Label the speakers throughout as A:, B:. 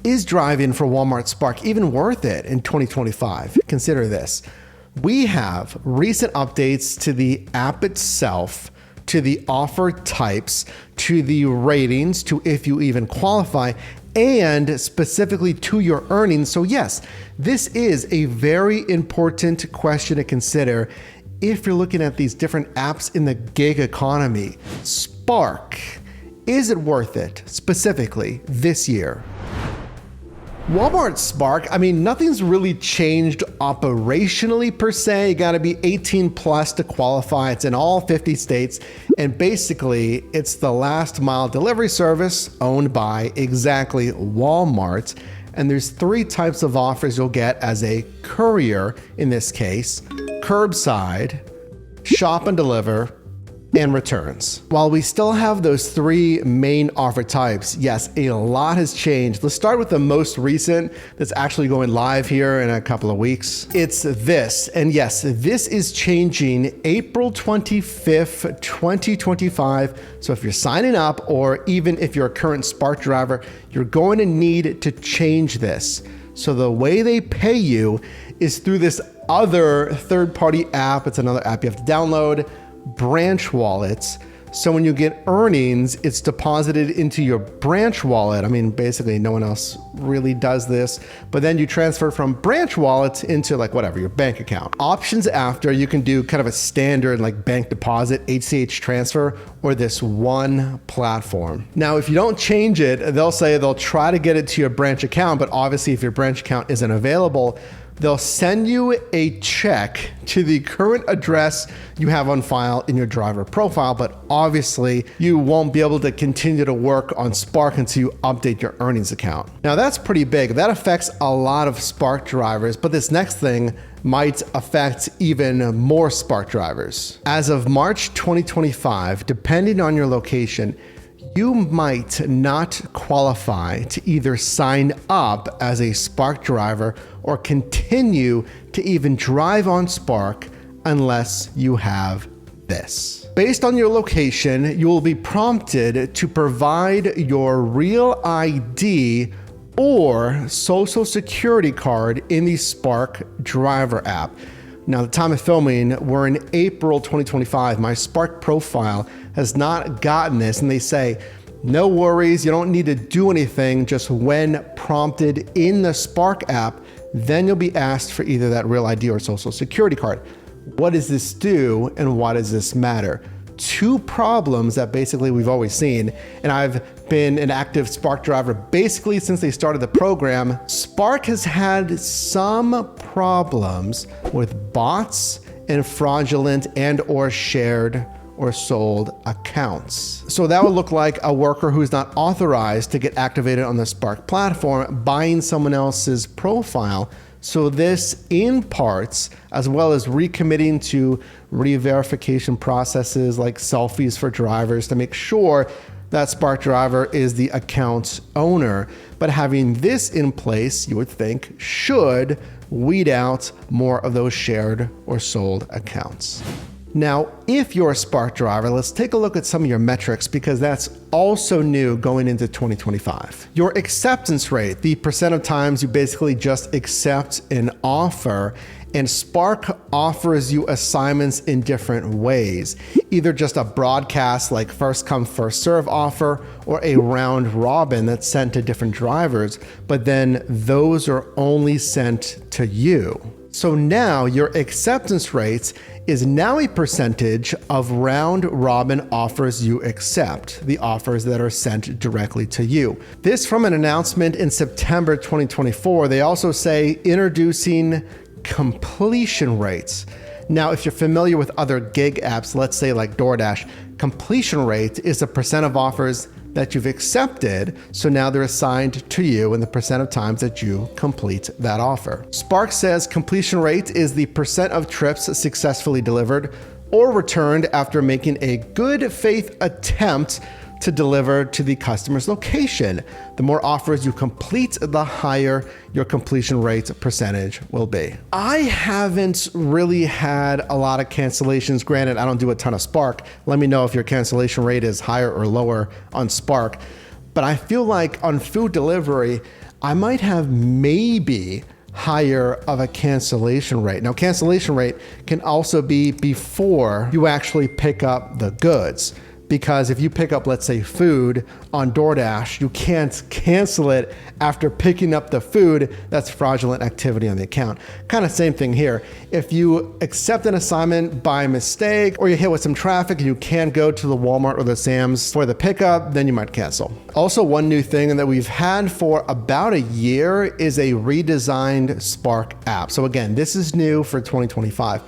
A: Is driving for Walmart Spark even worth it in 2025? Consider this. We have recent updates to the app itself, to the offer types, to the ratings, to if you even qualify, and specifically to your earnings. So yes, this is a very important question to consider if you're looking at these different apps in the gig economy. Spark, is it worth it specifically this year? Walmart Spark, I mean, nothing's really changed operationally per se. You gotta be 18 plus to qualify. It's in all 50 states. And basically, it's the last mile delivery service owned by exactly Walmart. And there's 3 types of offers you'll get as a courier in this case: curbside, shop and deliver, and returns. While we still have those 3 main offer types, yes, a lot has changed. Let's start with the most recent that's actually going live here in a couple of weeks. It's this, and yes, this is changing April 25th, 2025. So if you're signing up, or even if you're a current Spark driver, you're going to need to change this. So the way they pay you is through this other third-party app. It's another app you have to download, branch wallets. So when you get earnings, it's deposited into your branch wallet. I mean, basically no one else really does this, but then you transfer from branch wallets into like whatever, your bank account. Options after, you can do kind of a standard like bank deposit, ACH transfer, or this one platform. Now, if you don't change it, they'll say they'll try to get it to your branch account, but obviously if your branch account isn't available, they'll send you a check to the current address you have on file in your driver profile, but obviously you won't be able to continue to work on Spark until you update your earnings account. Now that's pretty big. That affects a lot of Spark drivers, but this next thing might affect even more Spark drivers. As of March 2025, depending on your location, you might not qualify to either sign up as a Spark driver or continue to even drive on Spark unless you have this. Based on your location, you will be prompted to provide your real ID or social security card in the Spark driver app. Now, the time of filming, we're in April 2025. My Spark profile has not gotten this, and they say, no worries, you don't need to do anything, just when prompted in the Spark app, then you'll be asked for either that real ID or social security card. What does this do, and why does this matter? 2 problems that basically we've always seen, and I've been an active Spark driver basically since they started the program. Spark has had some problems with bots and fraudulent and or shared or sold accounts. So that would look like a worker who's not authorized to get activated on the Spark platform buying someone else's profile. So this in parts, as well as recommitting to re-verification processes like selfies for drivers to make sure that Spark driver is the account's owner. But having this in place, you would think, should weed out more of those shared or sold accounts. Now, if you're a Spark driver, let's take a look at some of your metrics because that's also new going into 2025. Your acceptance rate, the percent of times you basically just accept an offer, and Spark offers you assignments in different ways. Either just a broadcast like first come, first serve offer, or a round robin that's sent to different drivers, but then those are only sent to you. So now your acceptance rates is now a percentage of round robin offers you accept, the offers that are sent directly to you. This from an announcement in September 2024. They also say introducing completion rates. Now, if you're familiar with other gig apps, let's say like DoorDash, completion rate is the percent of offers that you've accepted. So now they're assigned to you and the percent of times that you complete that offer. Spark says completion rate is the percent of trips successfully delivered or returned after making a good faith attempt to deliver to the customer's location. The more offers you complete, the higher your completion rate percentage will be. I haven't really had a lot of cancellations. Granted, I don't do a ton of Spark. Let me know if your cancellation rate is higher or lower on Spark. But I feel like on food delivery, I might have maybe higher of a cancellation rate. Now, cancellation rate can also be before you actually pick up the goods. Because if you pick up, let's say, food on DoorDash, you can't cancel it after picking up the food. That's fraudulent activity on the account. Kind of same thing here. If you accept an assignment by mistake or you hit with some traffic and you can't go to the Walmart or the Sam's for the pickup, then you might cancel. Also, one new thing that we've had for about a year is a redesigned Spark app. So again, this is new for 2025.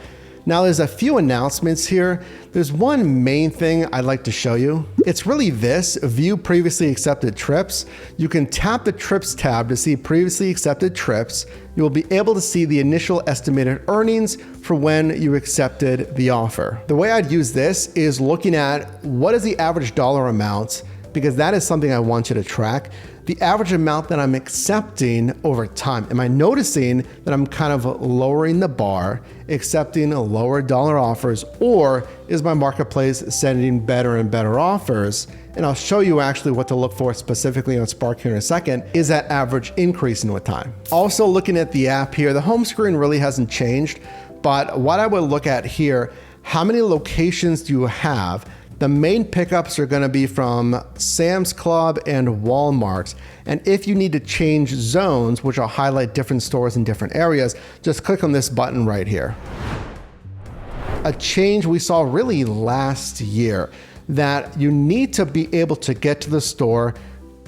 A: Now there's a few announcements here. There's one main thing I'd like to show you. It's really this, view previously accepted trips. You can tap the trips tab to see previously accepted trips. You will be able to see the initial estimated earnings for when you accepted the offer. The way I'd use this is looking at what is the average dollar amount, because that is something I want you to track. The average amount that I'm accepting over time. Am I noticing that I'm kind of lowering the bar, accepting lower dollar offers, or is my marketplace sending better and better offers? And I'll show you actually what to look for specifically on Spark here in a second. Is that average increasing with time? Also looking at the app here, the home screen really hasn't changed, but what I would look at here, how many locations do you have? The main pickups are going to be from Sam's Club and Walmart. And if you need to change zones, which will highlight different stores in different areas, just click on this button right here. A change we saw really last year, that you need to be able to get to the store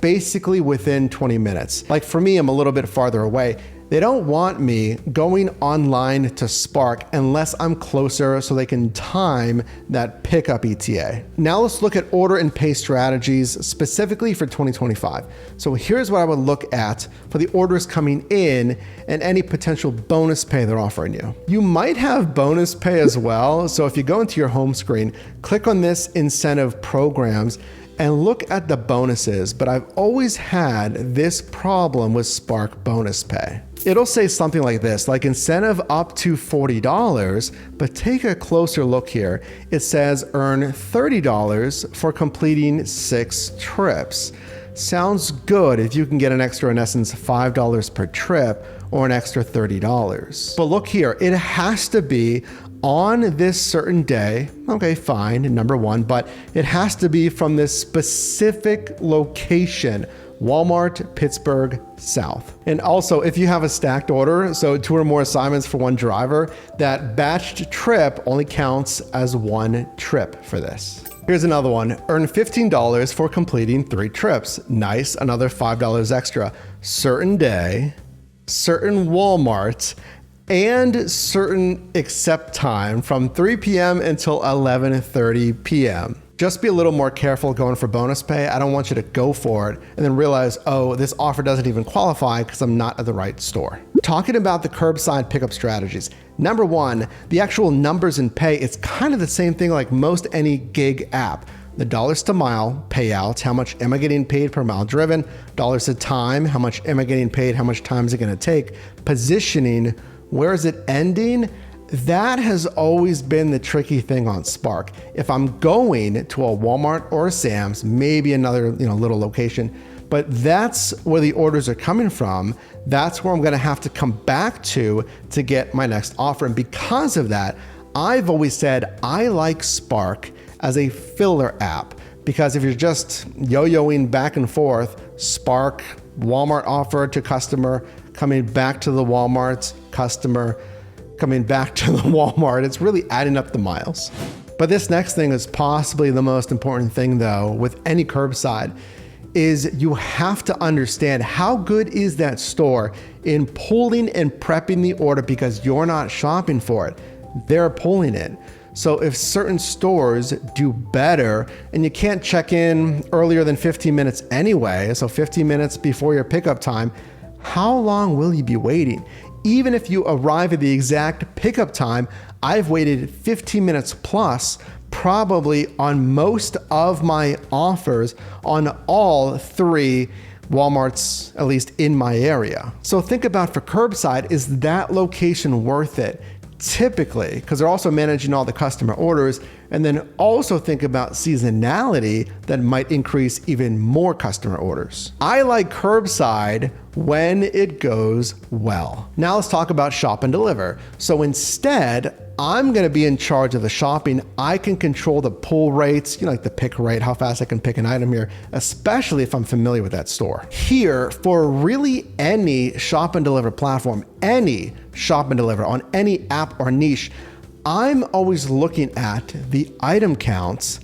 A: basically within 20 minutes. Like for me, I'm a little bit farther away. They don't want me going online to Spark unless I'm closer so they can time that pickup ETA. Now let's look at order and pay strategies specifically for 2025. So here's what I would look at for the orders coming in and any potential bonus pay they're offering you. You might have bonus pay as well. So if you go into your home screen, click on this incentive programs and look at the bonuses, but I've always had this problem with Spark bonus pay. It'll say something like this, like incentive up to $40, but take a closer look here. It says earn $30 for completing 6 trips. Sounds good if you can get an extra, in essence, $5 per trip or an extra $30. But look here, it has to be on this certain day. Okay, fine, number one, but it has to be from this specific location, Walmart, Pittsburgh, South. And also, if you have a stacked order, so 2 or more assignments for one driver, that batched trip only counts as 1 trip for this. Here's another one. Earn $15 for completing 3 trips. Nice, another $5 extra. Certain day, certain Walmart, and certain accept time from 3 p.m. until 11:30 p.m. Just be a little more careful going for bonus pay. I don't want you to go for it and then realize, oh, this offer doesn't even qualify because I'm not at the right store. Talking about the curbside pickup strategies. Number one, the actual numbers in pay, it's kind of the same thing like most any gig app. The dollars to mile payouts, how much am I getting paid per mile driven? Dollars to time, how much am I getting paid? How much time is it going to take? Positioning, where is it ending? That has always been the tricky thing on Spark. If I'm going to a Walmart or a Sam's, maybe another little location, but that's where the orders are coming from. That's where I'm going to have to come back to get my next offer. And because of that, I've always said I like Spark as a filler app, because if you're just yo-yoing back and forth, Spark, Walmart offer to customer, coming back to the Walmart, customer, coming back to the Walmart, it's really adding up the miles. But this next thing is possibly the most important thing though, with any curbside, is you have to understand how good is that store in pulling and prepping the order, because you're not shopping for it. They're pulling it. So if certain stores do better and you can't check in earlier than 15 minutes anyway, so 15 minutes before your pickup time, how long will you be waiting? Even if you arrive at the exact pickup time, I've waited 15 minutes plus probably on most of my offers on all 3 Walmarts, at least in my area. So think about for curbside, is that location worth it? Typically, because they're also managing all the customer orders And then also think about seasonality that might increase even more customer orders. I like Curbside when it goes well. Now let's talk about shop and deliver. So instead, I'm gonna be in charge of the shopping. I can control the pull rates, like the pick rate, how fast I can pick an item here, especially if I'm familiar with that store. Here, for really any shop and deliver platform, any shop and deliver on any app or niche, I'm always looking at the item counts.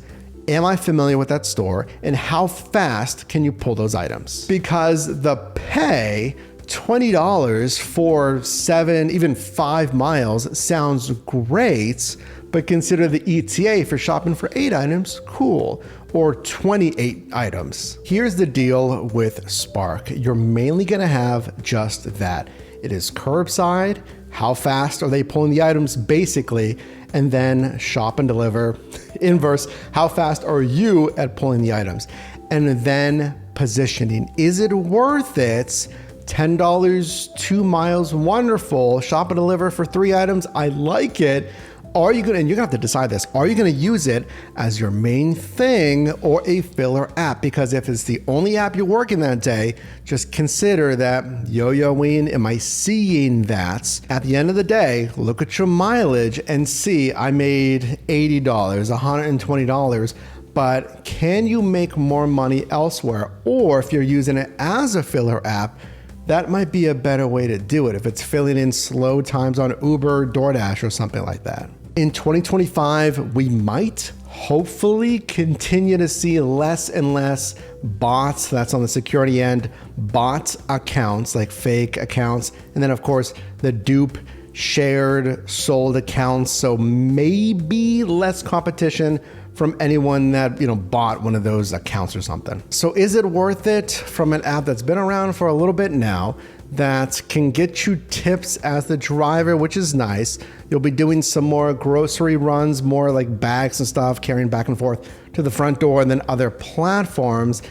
A: Am I familiar with that store? And how fast can you pull those items? Because the pay, $20 for 7, even 5 miles sounds great, but consider the ETA for shopping for 8 items, cool, or 28 items. Here's the deal with Spark. You're mainly gonna have just that. It is curbside, how fast are they pulling the items basically, and then shop and deliver, inverse, how fast are you at pulling the items? And then positioning, is it worth it? $10, 2 miles, wonderful. Shop and deliver for 3 items, I like it. Are you gonna, and you're gonna have to decide this, are you gonna use it as your main thing or a filler app? Because if it's the only app you're working that day, just consider that yo-yoing, am I seeing that? At the end of the day, look at your mileage and see, I made $80, $120, but can you make more money elsewhere? Or if you're using it as a filler app, that might be a better way to do it if it's filling in slow times on Uber, DoorDash, or something like that. In 2025, we might hopefully continue to see less and less bots. That's on the security end, bot accounts, like fake accounts. And then of course, the dupe, shared, sold accounts. So maybe less competition from anyone that bought one of those accounts or something. So is it worth it from an app that's been around for a little bit now, that can get you tips as the driver, which is nice. You'll be doing some more grocery runs, more like bags and stuff, carrying back and forth to the front door and then other platforms,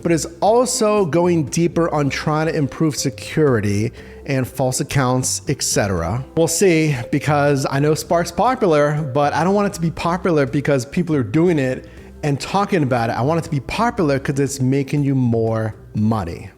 A: but is also going deeper on trying to improve security and false accounts, etc. We'll see, because I know Spark's popular, but I don't want it to be popular because people are doing it and talking about it. I want it to be popular because it's making you more money.